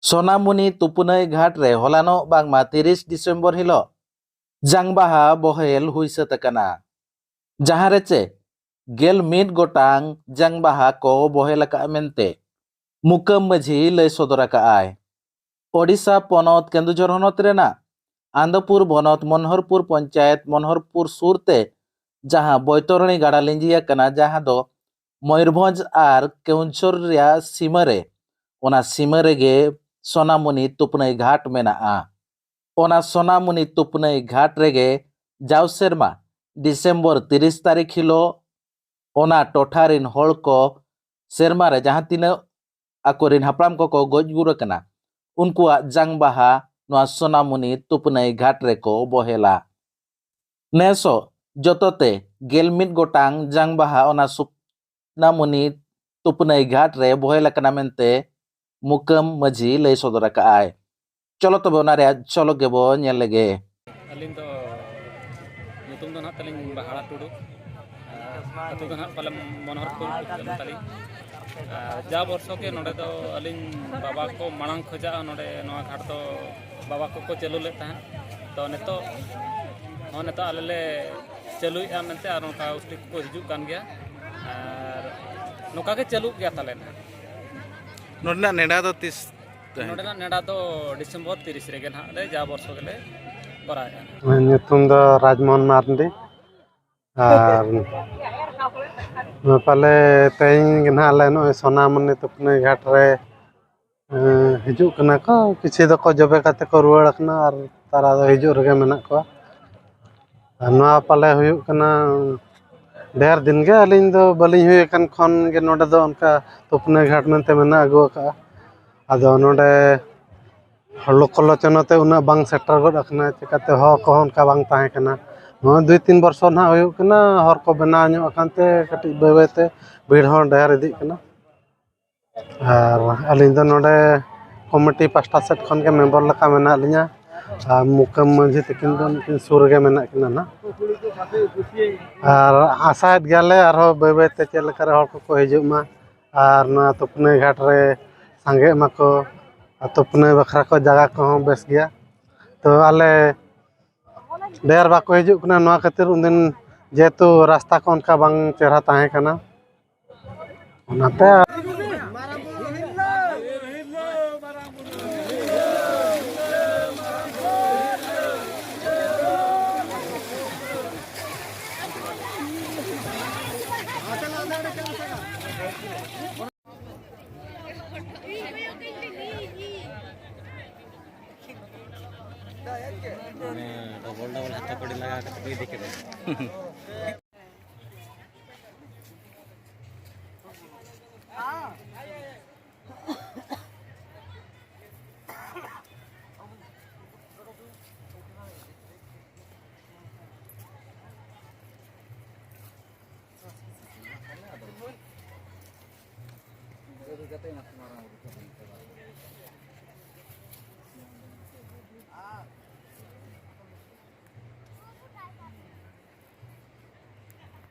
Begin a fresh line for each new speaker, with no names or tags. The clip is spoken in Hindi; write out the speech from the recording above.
सोनामुनी तुपुनई घाट रे हलानो बांगमा 30 डिसेम्बर हिलो जांगबाहा बहेल हुई सतकना जहां रेचे गेल मिट गोटांग जांगबाहा को बहेल का मेंते मुकम मझी लय सदर आय ओडिशा पनत केन्दुझर हनत रेना आंदपुर बनत मनोहरपुर पंचायत मनोहरपुर सुरते जहां बैतरणी गाड़ा लिंजिया कना जहां दो मयूरभंज आर केउंझर रिया सीमारे ओना सीमा रेगे सोनामुनी तुपनई घाट मेना ओना सोनामुनी तुपनई घाट रेगे जाव सेरमा डिसेम्बर 30 तारीख हिलो ओना टोठारिन होल को सेरमा रे जहां तीना आकोरिन हापराम को गज गुर कना उनकुआ जांगबाहा नोआ सोनामुनी तुपनई घाट रेको बहेला नेसो जतोते गेलमिट गोटांग जांगबाहा ओना सोनामुनी तुपनई घाट रे बहेला कना मेनते मुकम मझी लय सदर आय चलो तब ओना रे चलो गेबो नेल लेगे
अलिंग तो nyutum do na taling bahala tudu atu do na pala Manoharpur ताली जा वर्षो के नोडे तो अलिंग बाबा को मांग खोजा नोडे नोआ घाट तो बाबा को चलू ले तहन तो नेतो नेतो आले चलू या मेनते आर नोका उस्टी को हिजु कान गया आर नोका के चलू गया ताले
नोडना नेडा तो 30
नोडना नेडा तो डिसेम्बर 30 रेगे ना ले जा वर्षो के ले
nyutum do Rajmohan Marandi ar pale teing gna le no Sonamuni Tupnai Ghat re hijuk kana ko kichi do ko jobe kate ko ruwar kana ar tara do hijuk rege menak ko noa pale huyuk kana der din ge alin do balin huye kan khon ge node do onka Tupnai Ghat mente mena agu ka ado node लोकलोचनते उना बांग सेटर गड अखना चिकाते हो को उनका बांग ताहे कना 2-3 वर्ष ना होयो कना हर को बना न्यो अकानते कटि बेबेते भीड़ हो ढेर इदी कना आर अलिन द नोडे कमिटी पास्टा सेट खन के मेंबर लका मेना लिया मुकम मझी तकिन दो सुर गे मेना कना ना आर आसात गेले आरो बेबेते चेलका रे हर को हिजुमा आर ना तुपने घाट रे संगे माको तुपने बखरा को जगह को बेस गया तो आले डेर बाको हिजुक कना नोआ खातिर उनदिन जेतु रास्ता को उनका बांग चेहरा ताहे कना ओनाते
डबल डबल हाथ पड़ी लगा के देखे